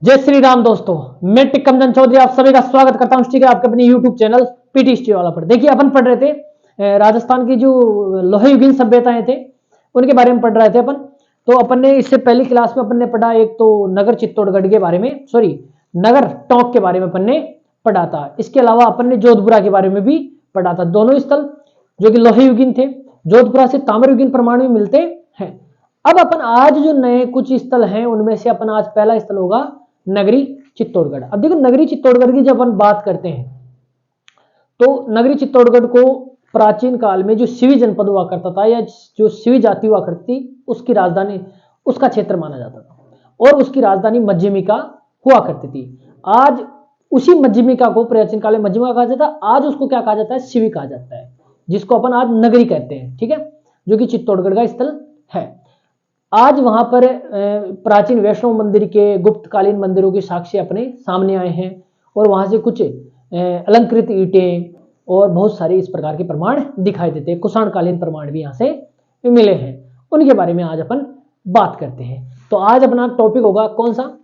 जय श्री राम दोस्तों, मैं टिक्कमचंद चौधरी आप सभी का स्वागत करता हूं। ठीक है, आपके अपने यूट्यूब चैनल पीटी हिस्ट्री वाला पर। देखिए, अपन पढ़ रहे थे राजस्थान की जो लोहे युगीन सभ्यताएं थे उनके बारे में पढ़ रहे थे अपन। तो अपन ने इससे पहली क्लास में अपन ने पढ़ा एक तो नगर चित्तौड़गढ़ के बारे में, सॉरी नगर टोंक के बारे में अपन ने पढ़ा था। इसके अलावा अपन ने जोधपुरा के बारे में भी पढ़ा था। दोनों स्थल जो कि लोहे युगीन थे, जोधपुरा से ताम्र युगीन परमाणु में मिलते हैं। अब अपन आज जो नए कुछ स्थल हैं उनमें से अपन आज पहला स्थल होगा नगरी चित्तौड़गढ़। अब देखो, नगरी चित्तौड़गढ़ की जब अपन बात करते हैं तो नगरी चित्तौड़गढ़ को प्राचीन काल में जो सिवी जनपद हुआ करता था या जो सिवी जाति हुआ करती उसकी राजधानी, उसका क्षेत्र माना जाता था और उसकी राजधानी मध्यमिका हुआ करती थी। आज उसी मध्यमिका को प्राचीन काल में मध्यमिका कहा जाता है, आज उसको क्या कहा जाता है? सिवी कहा जाता है, जिसको अपन आज नगरी कहते हैं। ठीक है, जो कि चित्तौड़गढ़ का स्थल है। आज वहां पर प्राचीन वैष्णव मंदिर के गुप्तकालीन मंदिरों के साक्ष्य अपने सामने आए हैं और वहां से कुछ अलंकृत ईंटें और बहुत सारे इस प्रकार के प्रमाण दिखाई देते हैं। कुषाण कालीन प्रमाण भी यहां से मिले हैं, उनके बारे में आज अपन बात करते हैं। तो आज अपना टॉपिक होगा कौन सा?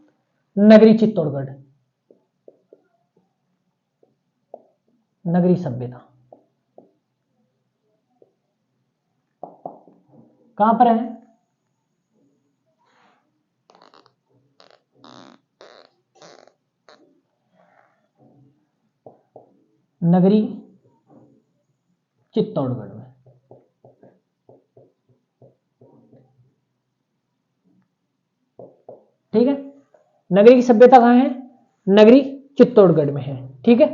नगरी चित्तौड़गढ़, नगरी सभ्यता। कहां पर है? नगरी चित्तौड़गढ़ में। ठीक है, नगरी की सभ्यता कहां है? नगरी चित्तौड़गढ़ में है। ठीक है,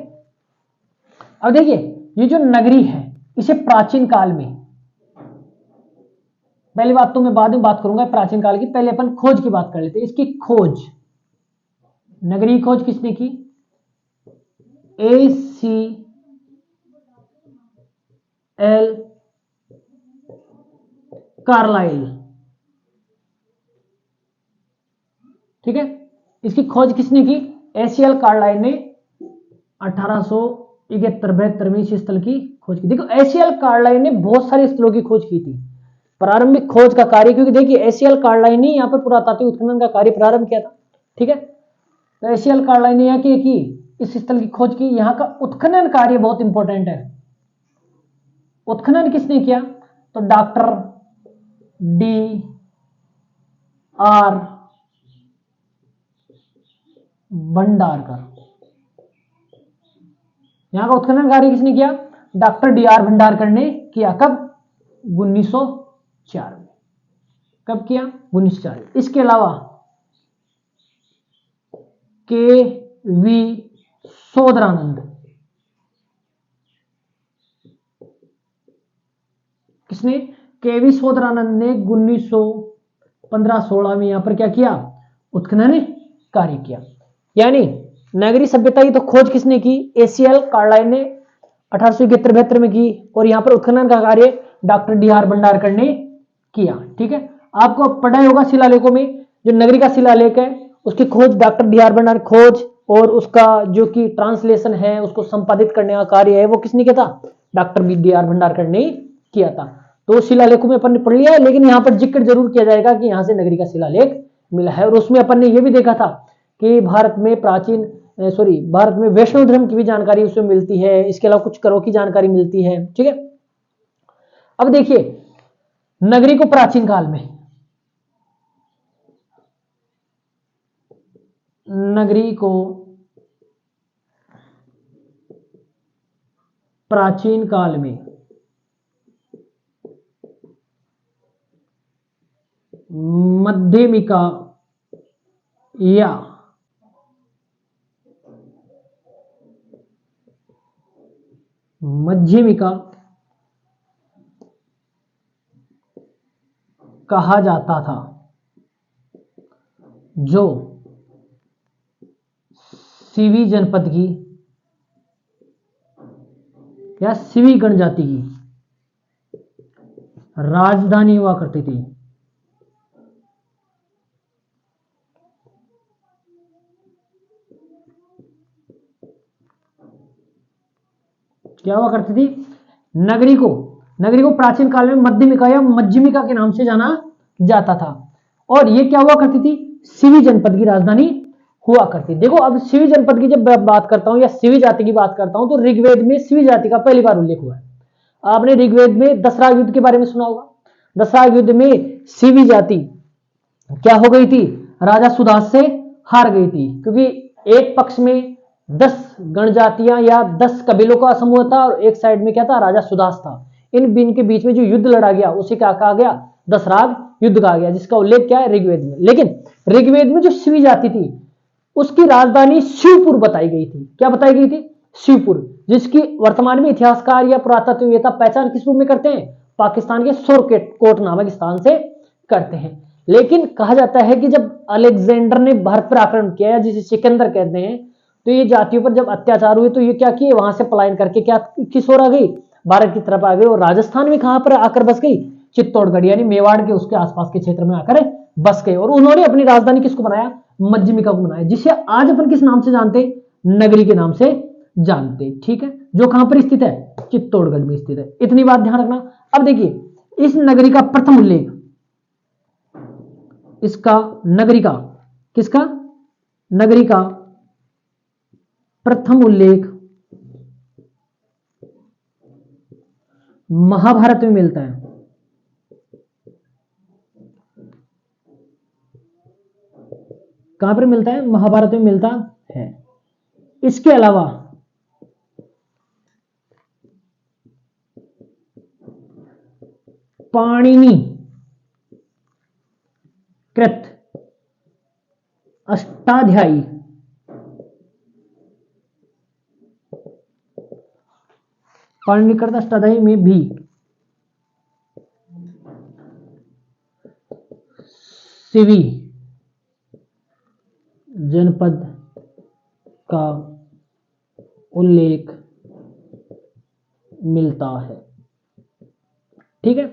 अब देखिए, ये जो नगरी है इसे प्राचीन काल में, पहली बात तो मैं बाद में बात करूंगा प्राचीन काल की, पहले अपन खोज की बात कर लेते हैं। इसकी खोज, नगरी की खोज किसने की? ACL Carlyle. ठीक है, इसकी खोज किसने की? ACL कार्लाइल ने 1871-72 में इस स्थल की खोज की। देखो, ACL कार्लाइल ने बहुत सारे स्थलों की खोज की थी। प्रारंभिक खोज का कार्य, क्योंकि देखिए ACL कार्लाइल ने यहाँ पर पुरातात्विक उत्खनन का कार्य प्रारंभ किया था। ठीक है, तो ACL कार्लाइल ने यहाँ की इस स्थल की खोज की। यहाँ का उत्खनन कार्य बहुत इंपॉर्टेंट है। उत्खनन किसने किया? तो डॉक्टर D.R. भंडारकर। यहां का उत्खनन कार्य किसने किया? Doctor D.R. भंडारकर ने किया। कब? 1904 में। कब किया? 1904। इसके अलावा KV सोदरानंद, किसने? KV सोदरानंद ने 1915-16 में यहां पर क्या किया? उत्खनन कार्य किया। यानी नगरी सभ्यता की तो खोज किसने की? ACL कार्लाइल ने 1871-72 में की और यहां पर उत्खनन का कार्य डॉक्टर D.R. भंडारकर ने किया। ठीक है, आपको पढ़ा होगा शिलालेखों में जो नगरी का शिलालेख है उसकी खोज डॉक्टर D.R. भंडारकर, खोज और उसका जो कि ट्रांसलेशन है उसको संपादित करने का कार्य है वो किसने किया था? Doctor D.R. भंडारकर ने किया था। तो शिलालेखों में अपन ने पढ़ लिया है, लेकिन यहां पर जिक्र जरूर किया जाएगा कि यहां से नगरी का शिलालेख मिला है। और उसमें अपन ने यह भी देखा था कि भारत में भारत में वैष्णव धर्म की भी जानकारी उसमें मिलती है। इसके अलावा कुछ करों की जानकारी मिलती है। ठीक है, अब देखिए, नगरी को प्राचीन काल में, नगरी को प्राचीन काल में मध्यमिका या मध्यमिका कहा जाता था, जो सिवी जनपद की या सिवी गणजाति की राजधानी हुआ करती थी। क्या हुआ करती थी? नगरी को प्राचीन काल में मध्यमिका या मध्यमिका के नाम से जाना जाता था। और ये क्या हुआ करती थी? सिवी जनपद की राजधानी हुआ करती। देखो अब शिवी जनपद की जब बात करता हूं या शिवी जाति की बात करता हूं तो ऋग्वेद में शिवी जाति का पहली बार उल्लेख हुआ है। आपने ऋग्वेद में दसराग युद्ध के बारे में सुना होगा। दसराग युद्ध में शिवी जाति क्या हो गई थी, राजा सुदास से हार गई थी, क्योंकि एक पक्ष में 10 गण जातियां या 10 कबीलों का समूह था और एक साइड में क्या था, राजा सुदास था। इन के बीच में जो युद्ध लड़ा गया उसे क्या कहा गया, दसराग युद्ध कहा गया, जिसका उल्लेख क्या है, ऋग्वेद में। लेकिन ऋग्वेद में जो शिवी जाति थी उसकी राजधानी शिवपुर बताई गई थी। क्या बताई गई थी, शिवपुर, जिसकी वर्तमान में इतिहासकार या पुरातत्ववेत्ता पहचान किस रूप में करते हैं, पाकिस्तान के सोरकोट नामक स्थान से करते हैं। लेकिन कहा जाता है कि जब अलेक्जेंडर ने भारत पर आक्रमण किया, जिसे सिकंदर कहते हैं, तो ये जातियों पर जब अत्याचार हुए तो ये क्या किए, वहां से पलायन करके क्या किस ओर आ गई, भारत की तरफ आ गई। और राजस्थान में कहां पर आकर बस गई, चित्तौड़गढ़ यानी मेवाड़ के उसके आसपास के क्षेत्र में आकर बस गए। और उन्होंने अपनी राजधानी किसको बनाया, मध्यमिका को बनाया, जिसे आज अपन किस नाम से जानते, नगरी के नाम से जानते। ठीक है, जो कहां पर स्थित है, चित्तौड़गढ़ में स्थित है। इतनी बात ध्यान रखना। अब देखिए इस नगरी का प्रथम उल्लेख, इसका नगरी का, किसका, नगरी का प्रथम उल्लेख महाभारत में मिलता है। कहां पर मिलता है, महाभारत में मिलता है। इसके अलावा पाणिनि कृत अष्टाध्यायी, पाणिनिकृत अष्टाध्यायी में भी शिवी जनपद का उल्लेख मिलता है। ठीक है,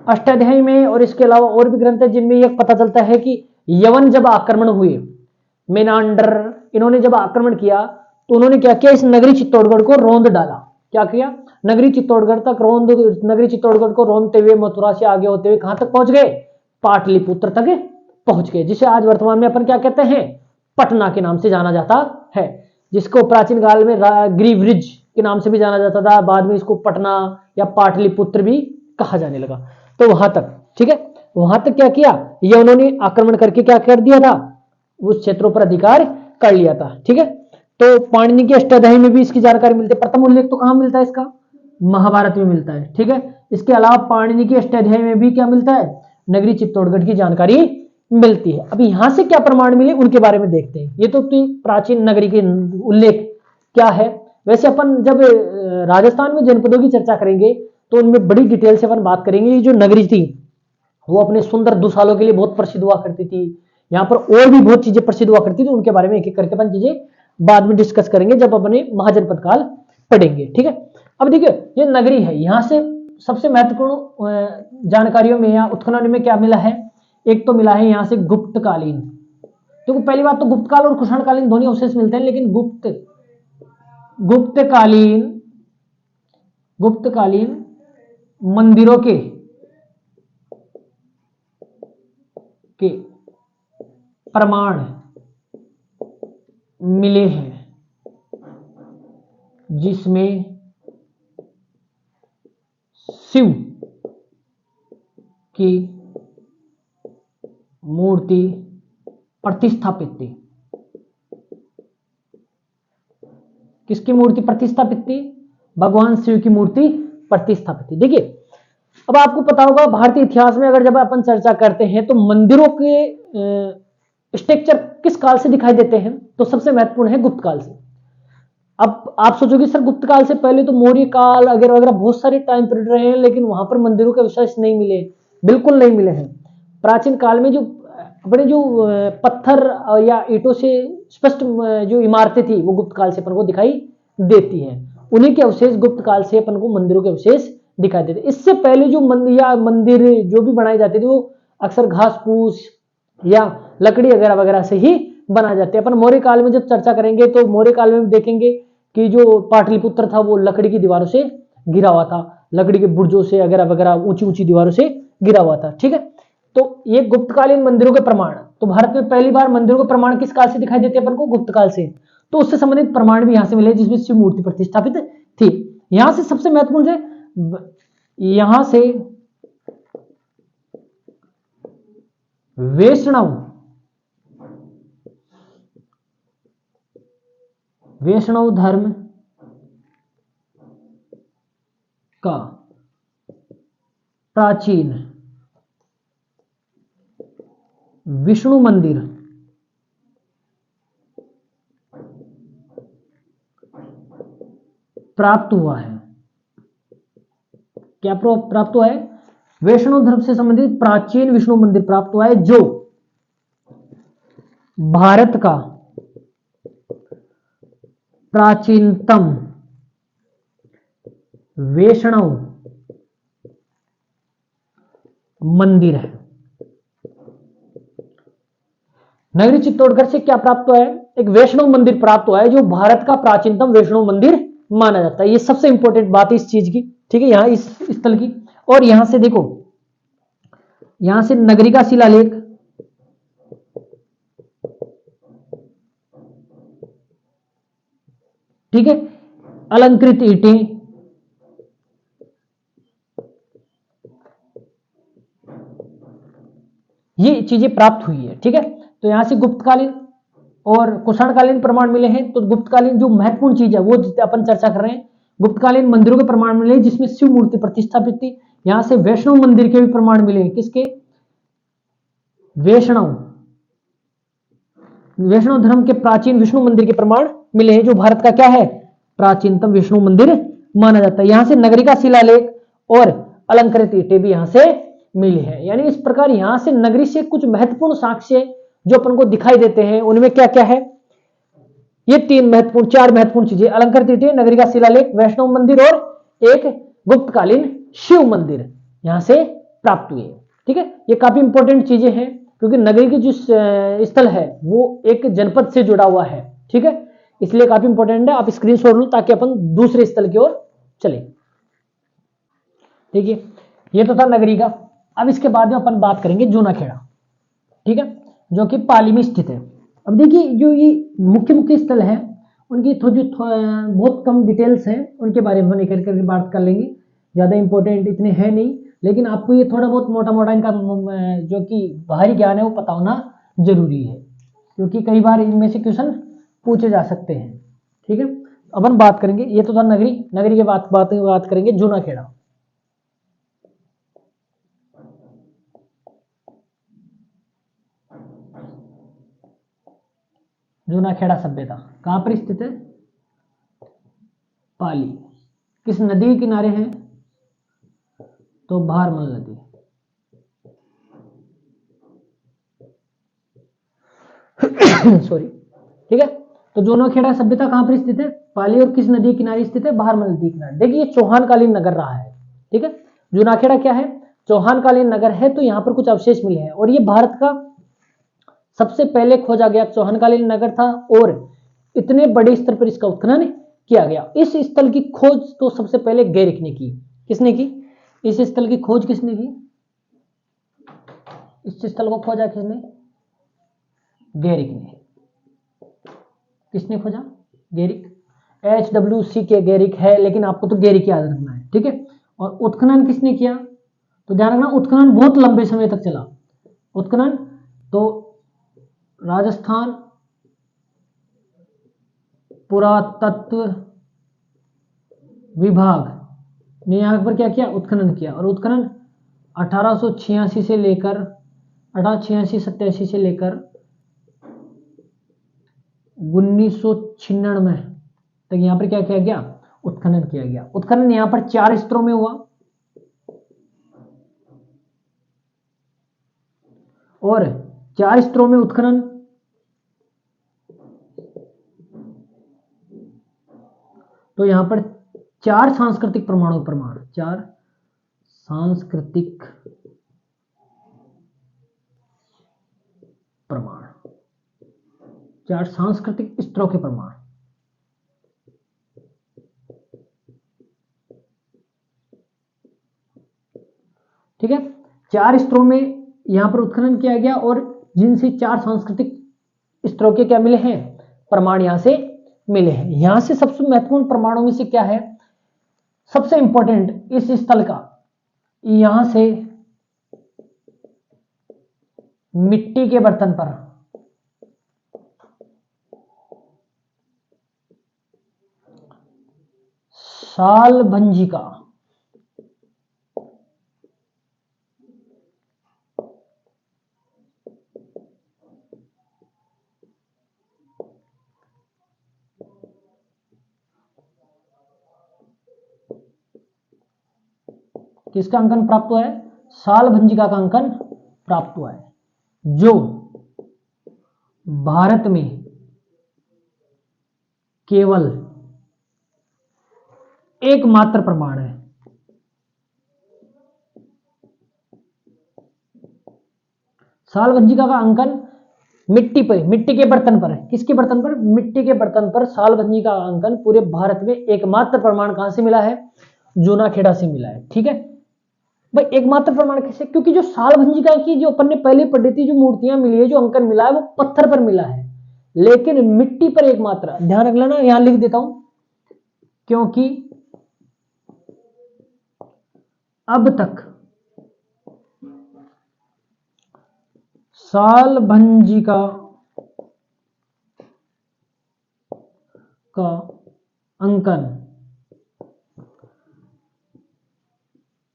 अष्टाध्यायी में, और इसके अलावा और भी ग्रंथ है जिनमें यह पता चलता है कि यवन जब आक्रमण हुए, मेनांडर, इन्होंने जब आक्रमण किया तो उन्होंने क्या किया, इस नगरी चित्तौड़गढ़ को रौंद डाला। क्या किया, नगरी चित्तौड़गढ़ तक रौंद, नगरी चित्तौड़गढ़ को रौंदते हुए मथुरा से आगे होते हुए कहां तक पहुंच गए, पाटलिपुत्र तक पहुंच गए, जिसे आज वर्तमान में अपन क्या कहते हैं, पटना के नाम से जाना जाता है, जिसको प्राचीन काल में ग्रीवरिज के नाम से भी जाना जाता था, बाद में इसको पटना या पाटलिपुत्र भी कहा जाने लगा। तो वहां तक, ठीक है, वहां तक क्या किया, ये उन्होंने आक्रमण करके क्या कर दिया था, उस क्षेत्रों पर अधिकार कर लिया था। ठीक है, तो पाणिनि के अष्टाध्यायी में भी इसकी जानकारी मिलती है। प्रथम उल्लेख तो कहां मिलता है इसका, महाभारत में मिलता है। ठीक है, इसके अलावा पाणिनि के अष्टाध्यायी में भी क्या मिलता है, नगरी चित्तौड़गढ़ की जानकारी मिलती है। अभी यहां से क्या प्रमाण मिले उनके बारे में देखते हैं। ये तो प्राचीन नगरी के उल्लेख क्या है। वैसे अपन जब राजस्थान में जनपदों की चर्चा करेंगे तो उनमें बड़ी डिटेल से अपन बात करेंगे। ये जो नगरी थी वो अपने सुंदर दुशालों के लिए बहुत प्रसिद्ध हुआ करती थी। यहाँ पर और भी बहुत चीजें प्रसिद्ध हुआ करती थी, उनके बारे में एक एक करके अपन चीजें बाद में डिस्कस करेंगे जब अपने महाजनपद काल पढ़ेंगे। ठीक है, अब देखिए ये नगरी है, यहां से सबसे महत्वपूर्ण जानकारियों में या उत्खनन में क्या मिला है, एक तो मिला है यहां से गुप्तकालीन। तो पहली बात तो गुप्तकाल और कुषाणकालीन दोनों अवशेष मिलते हैं, लेकिन गुप्तकालीन मंदिरों के प्रमाण मिले हैं, जिसमें शिव की मूर्ति प्रतिस्थापित थी। किसकी मूर्ति प्रतिस्थापित थी, भगवान शिव की मूर्ति प्रतिस्थापित थी। देखिए अब आपको पता होगा भारतीय इतिहास में अगर जब अपन चर्चा करते हैं तो मंदिरों के स्ट्रक्चर किस काल से दिखाई देते हैं, तो सबसे महत्वपूर्ण है गुप्त काल से। अब आप सोचोगे सर गुप्त काल से पहले तो मौर्य काल वगैरह वगैरह बहुत सारे टाइम पीरियड रहे हैं, लेकिन वहां पर मंदिरों के अवशेष नहीं मिले, बिल्कुल नहीं मिले हैं। प्राचीन काल में जो अपने जो पत्थर या ईंटों से स्पष्ट जो इमारतें थी वो गुप्त काल से अपन को दिखाई देती है, उन्हीं के अवशेष गुप्त काल से अपन को मंदिरों के अवशेष दिखाई देते। इससे पहले जो मंदिर जो भी बनाए जाते थे वो अक्सर घास फूस या लकड़ी वगैरह वगैरह से ही बनाए जाते हैं। अपन मौर्य काल में जब चर्चा करेंगे तो मौर्य काल में देखेंगे कि जो पाटलिपुत्र था वो लकड़ी की दीवारों से घिरा हुआ था, लकड़ी के बुर्जों से वगैरह वगैरह ऊंची ऊंची दीवारों से घिरा हुआ था। ठीक है, तो ये गुप्तकालीन मंदिरों के प्रमाण तो भारत में पहली बार मंदिरों के प्रमाण किस काल से दिखाई देते हैं अपन को? गुप्त काल से। तो उससे संबंधित प्रमाण भी यहां से मिले जिसमें शिव मूर्ति प्रतिष्ठापित थी। यहां से सबसे महत्वपूर्ण है, यहां से वैष्णव धर्म का प्राचीन विष्णु मंदिर प्राप्त हुआ है। क्या प्राप्त हुआ है? वैष्णव धर्म से संबंधित प्राचीन विष्णु मंदिर प्राप्त हुआ है जो भारत का प्राचीनतम वैष्णव मंदिर है। नगरी चित्तौड़गढ़ से क्या प्राप्त हुआ है? एक वैष्णव मंदिर प्राप्त हुआ है जो भारत का प्राचीनतम वैष्णव मंदिर माना जाता है। ये सबसे इंपॉर्टेंट बात है इस चीज की, ठीक है, यहां इस स्थल की। और यहां से देखो, यहां से नगरी का शिलालेख, ठीक है, अलंकृत ईंटें, ये चीजें प्राप्त हुई है, ठीक है। तो यहां से गुप्तकालीन और कुषाणकालीन प्रमाण मिले हैं। तो गुप्तकालीन जो महत्वपूर्ण चीज है वो अपन चर्चा कर रहे हैं, गुप्तकालीन मंदिरों के प्रमाण मिले जिसमें शिव मूर्ति प्रतिष्ठापित थी। यहां से वैष्णव मंदिर के भी प्रमाण मिले। किसके? वैष्णव धर्म के प्राचीन विष्णु मंदिर के प्रमाण मिले हैं जो भारत का क्या है? प्राचीनतम विष्णु मंदिर माना जाता है। यहां से नगरी का शिलालेख और अलंकृत ईंटें भी यहां से मिली है। यानी इस प्रकार यहां से नगरी से कुछ महत्वपूर्ण साक्ष्य जो अपन को दिखाई देते हैं उनमें क्या क्या है? ये चार महत्वपूर्ण चीजें, अलंकृत ईंटें, नगरी का शिलालेख, वैष्णव मंदिर और एक गुप्तकालीन शिव मंदिर यहां से प्राप्त हुए। ठीक है, ये काफी इंपॉर्टेंट चीजें हैं क्योंकि नगरी की जो स्थल है वो एक जनपद से जुड़ा हुआ है। ठीक है, इसलिए काफी इंपॉर्टेंट है। आप स्क्रीनशॉट लो ताकि अपन दूसरे स्थल की ओर चले। ठीक है, ये तो था नगरी का। अब इसके बाद में अपन बात करेंगे जूनाखेड़ा, ठीक है, जो कि पाली में स्थित है। अब देखिए, जो ये मुख्य मुख्य स्थल है उनकी बहुत कम डिटेल्स हैं, उनके बारे में एक करके बात कर लेंगे। ज़्यादा इंपॉर्टेंट इतने हैं नहीं, लेकिन आपको ये थोड़ा बहुत मोटा मोटा इनका जो कि बाहरी ज्ञान है वो पता होना जरूरी है क्योंकि कई बार इनमें से क्वेश्चन पूछे जा सकते हैं। ठीक है, अपन बात करेंगे, ये तो था नगरी। नगरी के बात करेंगे जूनाखेड़ा। जूनाखेड़ा सभ्यता कहां पर स्थित है? पाली। किस नदी के किनारे है? तो भारमल नदी। सॉरी, ठीक है। तो जूनाखेड़ा सभ्यता कहां पर स्थित है? पाली। और किस नदी किनारे स्थित है? भारमल नदी किनारे। देखिए, ये चौहानकालीन नगर रहा है। ठीक है, जूनाखेड़ा क्या है? चौहानकालीन नगर है। तो यहां पर कुछ अवशेष मिले हैं और ये भारत का सबसे पहले खोजा गया चौहानकालीन नगर था और इतने बड़े स्तर पर इसका उत्खनन किया गया। इस स्थल की खोज तो सबसे पहले गेरिक ने की। किसने की? इस स्थल की खोज किसने की? इस स्थल को खोजा किसने? गेरिक ने। किसने खोजा? गेरिक। HWC के गेरिक है, लेकिन आपको तो गेरिक याद रखना है। ठीक है, और उत्खनन किसने किया? तो ध्यान रखना, उत्खनन बहुत लंबे समय तक चला। उत्खनन तो राजस्थान पुरातत्व विभाग ने यहां पर क्या किया? उत्खनन किया। और उत्खनन 1886 से लेकर 1886-87 से लेकर 1996 तक यहां पर क्या किया गया? उत्खनन किया गया। उत्खनन यहां पर 4 स्तरों में हुआ और 4 स्तरों में उत्खनन तो यहां पर 4 सांस्कृतिक प्रमाणों प्रमाण 4 सांस्कृतिक प्रमाण 4 सांस्कृतिक स्तरों के प्रमाण। ठीक है, 4 स्तरों में यहां पर उत्खनन किया गया और जिनसे 4 सांस्कृतिक स्तरों के क्या मिले हैं, प्रमाण यहां से मिले हैं। यहां से सबसे महत्वपूर्ण प्रमाणों में से क्या है, सबसे इंपॉर्टेंट इस स्थल का, यहां से मिट्टी के बर्तन पर सालभंजिका किसका अंकन प्राप्त हुआ है, सालभंजिका का अंकन प्राप्त हुआ है, जो भारत में केवल एकमात्र प्रमाण है। सालभंजिका का अंकन मिट्टी पर, मिट्टी के बर्तन पर है। किसके बर्तन पर, मिट्टी के बर्तन पर सालभंजिका का अंकन पूरे भारत में एकमात्र प्रमाण कहां से मिला है, जूनाखेड़ा से मिला है। ठीक है भाई, एकमात्र प्रमाण कैसे, क्योंकि जो सालभंजिका की जो अपन ने पहले पढ़ी थी, जो मूर्तियां मिली है, जो अंकन मिला है, वो पत्थर पर मिला है, लेकिन मिट्टी पर एकमात्र। ध्यान रख लेना, यहां लिख देता हूं, क्योंकि अब तक सालभंजिका का अंकन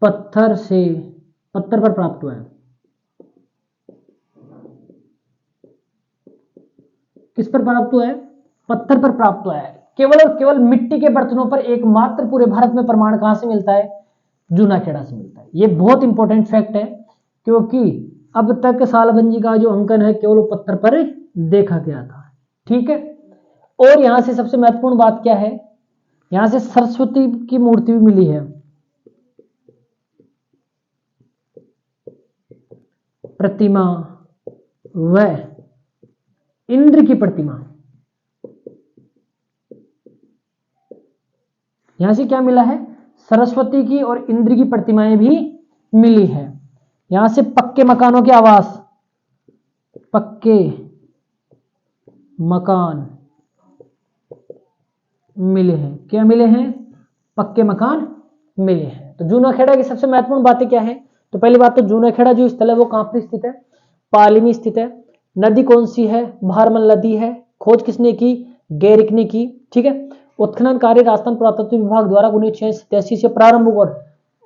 पत्थर पर प्राप्त हुआ है। किस पर प्राप्त हुआ है, पत्थर पर प्राप्त हुआ है। केवल और केवल मिट्टी के बर्तनों पर एकमात्र पूरे भारत में प्रमाण कहां से मिलता है, जूनाखेड़ा से मिलता है। यह बहुत इंपॉर्टेंट फैक्ट है, क्योंकि अब तक सालभंजिका का जो अंकन है केवल पत्थर पर देखा गया था। ठीक है, और यहां से सबसे महत्वपूर्ण बात क्या है, यहां से सरस्वती की मूर्ति भी मिली है, प्रतिमा व इंद्र की प्रतिमा। यहां से क्या मिला है, सरस्वती की और इंद्र की प्रतिमाएं भी मिली है। यहां से पक्के मकानों के आवास, पक्के मकान मिले हैं। क्या मिले हैं, पक्के मकान मिले हैं। तो जूनाखेड़ा की सबसे महत्वपूर्ण बातें क्या है, तो पहली बात तो जूनाखेड़ा जो स्थल है वो कहां पर स्थित है, पाली में स्थित है। नदी कौन सी है, भारमल नदी है। खोज किसने की, गेरिक ने की। ठीक है, उत्खनन कार्य राजस्थान पुरातत्व विभाग द्वारा 1987 से प्रारंभ हुआ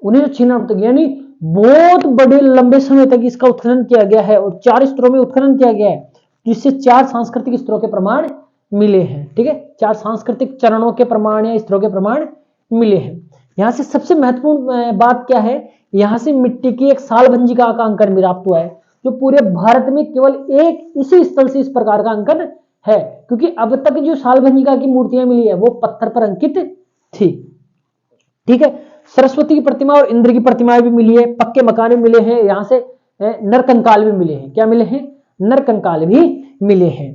1996 तक, यानी बहुत बड़े लंबे समय तक इसका उत्खनन किया गया है, और 4 स्तरों में उत्खनन किया गया है, जिससे 4 सांस्कृतिक स्तरों के प्रमाण मिले हैं। ठीक है, 4 सांस्कृतिक चरणों के प्रमाण या स्तरों के प्रमाण मिले हैं। यहां से सबसे महत्वपूर्ण बात क्या है, यहां से मिट्टी की एक सालभंजिका का अंकन प्राप्त हुआ है, जो पूरे भारत में केवल एक इसी स्थल से इस प्रकार का अंकन है, क्योंकि अब तक जो सालभंजिका की मूर्तियां मिली है वो पत्थर पर अंकित थी। ठीक है, सरस्वती की प्रतिमा और इंद्र की प्रतिमाएं भी मिली है, पक्के मकान भी मिले हैं, यहां से नरकंकाल भी मिले हैं। क्या मिले हैं, नरकंकाल भी मिले हैं।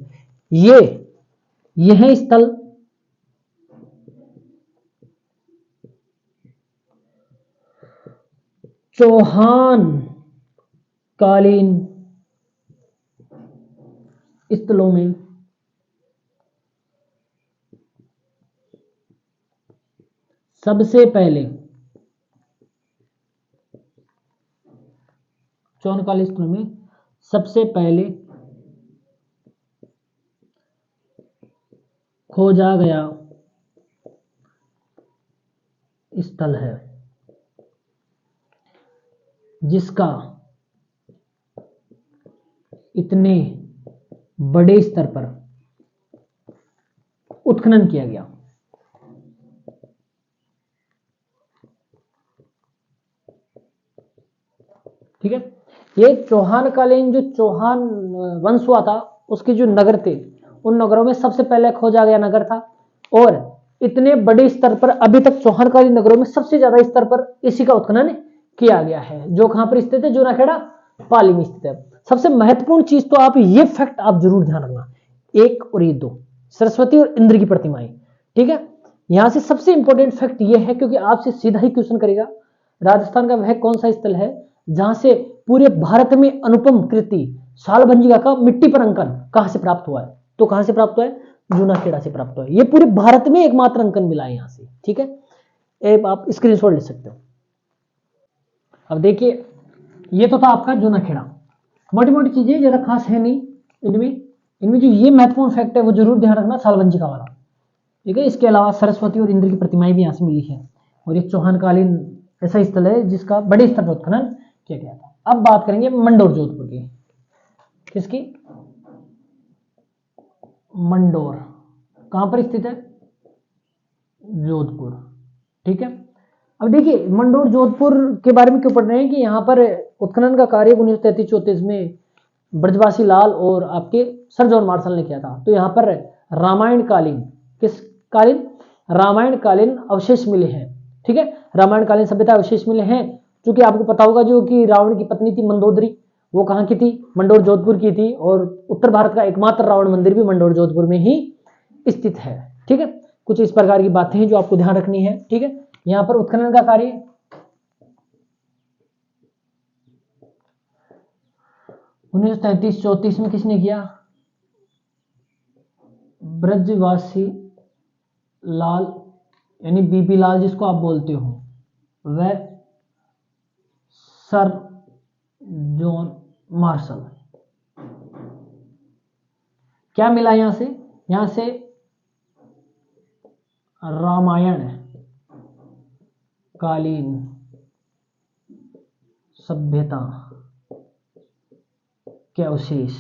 यह स्थल चौहान कालीन स्थलों में सबसे पहले, चौहानकालीन स्थलों में सबसे पहले खोजा गया स्थल है, जिसका इतने बड़े स्तर पर उत्खनन किया गया। ठीक है, ये चौहानकालीन जो चौहान वंश हुआ था, उसके जो नगर थे, उन नगरों में सबसे पहले खोजा गया नगर था, और इतने बड़े स्तर पर अभी तक चौहानकालीन नगरों में सबसे ज्यादा स्तर पर इसी का उत्खनन किया गया है, जो कहां पर स्थित है, जूनाखेड़ा पाली में स्थित है। सबसे महत्वपूर्ण चीज तो आप ये फैक्ट आप जरूर ध्यान रखना, 1 और ये 2 सरस्वती और इंद्र की प्रतिमाएं। ठीक है, यहां से सबसे इंपॉर्टेंट फैक्ट ये है, क्योंकि आपसे सीधा ही क्वेश्चन करेगा, राजस्थान का वह कौन सा स्थल है जहां से पूरे भारत में अनुपम कृति सालभंजिका का मिट्टी पर अंकन कहां से प्राप्त हुआ है? तो कहां से प्राप्त हुआ है? जूनाखेड़ा से प्राप्त हुआ है। ये पूरे भारत में एकमात्र अंकन मिला है यहां से। ठीक है, आप स्क्रीनशॉट ले सकते हो। अब देखिए, ये तो था आपका जूनाखेड़ा। मोटी मोटी चीजें ज्यादा खास है नहीं इनमें जो ये महत्वपूर्ण फैक्ट है वो जरूर ध्यान रखना, सालभंजिका वाला। ठीक है, इसके अलावा सरस्वती और इंद्र की प्रतिमाएं भी यहाँ से मिली है, और ये चौहान कालीन ऐसा स्थल है जिसका बड़े स्तर पर उत्खनन किया गया था। अब बात करेंगे मंडोर जोधपुर की। किसकी? मंडोर कहां पर स्थित है? जोधपुर। ठीक है, अब देखिए मंडोर जोधपुर के बारे में क्यों पढ़ रहे हैं कि यहाँ पर उत्खनन का कार्य 1933-34 में ब्रजवासी लाल और आपके सर जॉन मार्शल ने किया था। तो यहाँ पर रामायण कालीन, किस कालीन? रामायण कालीन अवशेष मिले हैं। ठीक है, रामायण कालीन सभ्यता अवशेष मिले हैं। क्योंकि आपको पता होगा जो कि रावण की पत्नी थी मंदोदरी, वो कहाँ की थी? मंडोर जोधपुर की थी, और उत्तर भारत का एकमात्र रावण मंदिर भी मंडोर जोधपुर में ही स्थित है। ठीक है, कुछ इस प्रकार की बातें हैं जो आपको ध्यान रखनी है। ठीक है, यहां पर उत्खनन का कार्य 1933-34 में किसने किया? ब्रजवासी लाल यानी बीपी लाल जिसको आप बोलते हो, वह सर जॉन मार्शल। क्या मिला यहां से? यहां से रामायण कालीन सभ्यता के अवशेष।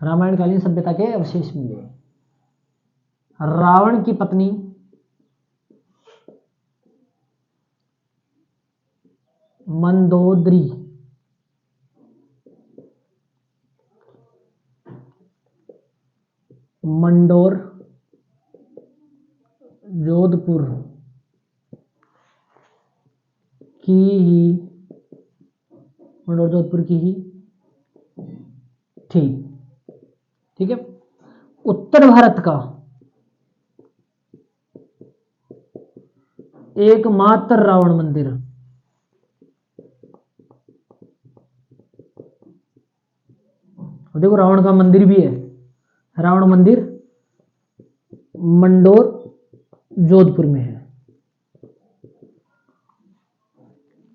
रामायण कालीन सभ्यता के अवशेष मिले। रावण की पत्नी मंदोदरी मंडोर जोधपुर की ही मंडोर जोधपुर की ही थी। ठीक है, उत्तर भारत का एकमात्र रावण मंदिर देखो रावण का मंदिर भी है, रावण मंदिर मंडोर जोधपुर में है।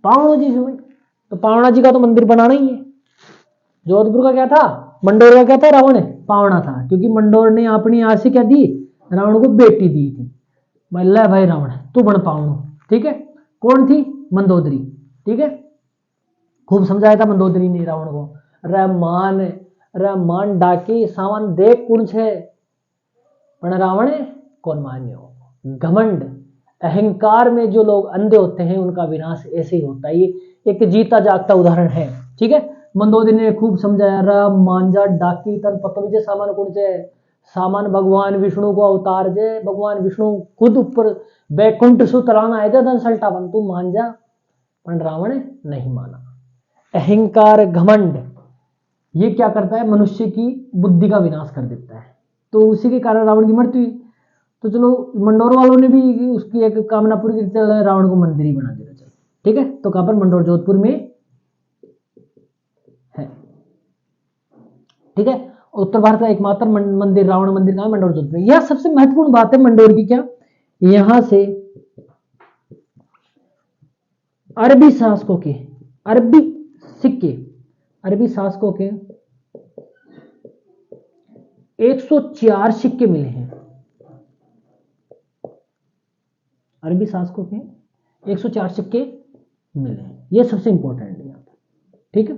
पावना जी से, तो पावना जी का तो मंदिर बनाना ही है। जोधपुर का क्या था? मंडोर का क्या था? रावण पावना था, क्योंकि मंडोर ने अपनी यहां से क्या दी? रावण को बेटी दी थी। ले भाई रावण तू बन पावनो। ठीक है, कौन थी? मंदोदरी। ठीक है, खूब समझाया था मंदोदरी ने रावण को, रहमान डाकी सामान देख कौन छे, पण रावण कौन मान्यो। घमंड अहंकार में जो लोग अंधे होते हैं उनका विनाश ऐसे ही होता है। ये एक जीता जागता उदाहरण है। ठीक है, मंदोदरी ने खूब समझाया, राम मांजा डाकी तन पतो विजय सामान कौन से, सामान भगवान विष्णु को अवतार जे, भगवान विष्णु खुद ऊपर बैकुंठ सु तलाना आए थे, सल्टा बन तू मान जा, पर रावण नहीं माना। अहंकार घमंड ये क्या करता है? मनुष्य की बुद्धि का विनाश कर देता है। तो उसी के कारण रावण की मृत्यु हुई। तो चलो मंडोर वालों ने भी उसकी एक कामना पूरी की, चल रावण को मंदिर ही बना देना। चल ठीक है, तो कहां पर? मंडोर जोधपुर में है। ठीक है, उत्तर भारत का एकमात्र मंदिर रावण मंदिर कहां? मंडोर जोधपुर में। यह सबसे महत्वपूर्ण बात है मंडोर की। क्या? यहां से अरबी शासकों के अरबी शासकों के 104 सिक्के मिले हैं। अरबी शासकों के 104 सिक्के मिले हैं, ये सबसे इंपॉर्टेंट है यहाँ पर। ठीक है,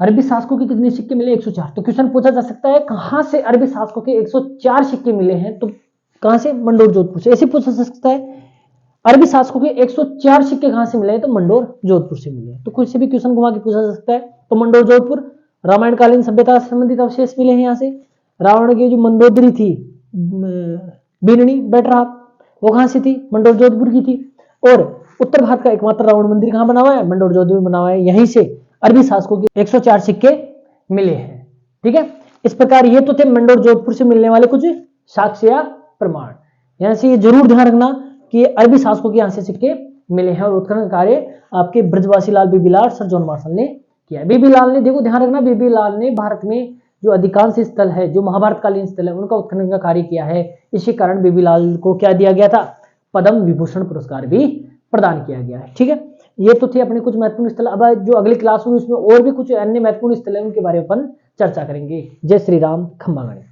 अरबी शासकों के कितने सिक्के मिले? 104। तो क्वेश्चन पूछा जा सकता है कहां से अरबी शासकों के 104 सिक्के मिले हैं? तो कहां से? मंडोर जोधपुर से। ऐसे पूछा जा सकता है अरबी शासकों के 104 सिक्के कहां से मिले हैं? तो मंडोर जोधपुर से मिले हैं। तो कुछ से भी क्वेश्चन घुमा के पूछा जा सकता है। तो मंडोर जोधपुर रामायण कालीन सभ्यता से संबंधित अवशेष मिले हैं। यहाँ से रावण की जो मंदोदरी थी बीननी बेटरा, वो कहां से थी? मंडोर जोधपुर की थी। और उत्तर भारत का एकमात्र रावण मंदिर कहां बना हुआ है? मंडोर जोधपुर में बना हुआ है। यहीं से अरबी शासकों के 104 सिक्के मिले हैं। ठीक है, इस प्रकार ये तो थे मंडोर जोधपुर से मिलने वाले कुछ साक्ष्य या प्रमाण। यहां से ये जरूर ध्यान रखना कि अरबी शासकों के यहां से सिक्के मिले हैं और उत्खनन कार्य आपके ब्रजवासी लाल बीबीलाल सर जॉन मार्शल ने किया है। बीबीलाल ने, देखो ध्यान रखना, बीबीलाल ने भारत में जो अधिकांश स्थल है, जो महाभारत कालीन स्थल है, उनका उत्खनन का कार्य किया है। इसी कारण बीबीलाल को क्या दिया गया था, पद्म विभूषण पुरस्कार भी प्रदान किया गया है। ठीक है, ये तो थे अपने कुछ महत्वपूर्ण स्थल। अब जो अगली क्लास होगी उसमें और भी कुछ अन्य महत्वपूर्ण स्थल है, उनके बारे में अपन चर्चा करेंगे। जय श्री राम, खंबा गणित।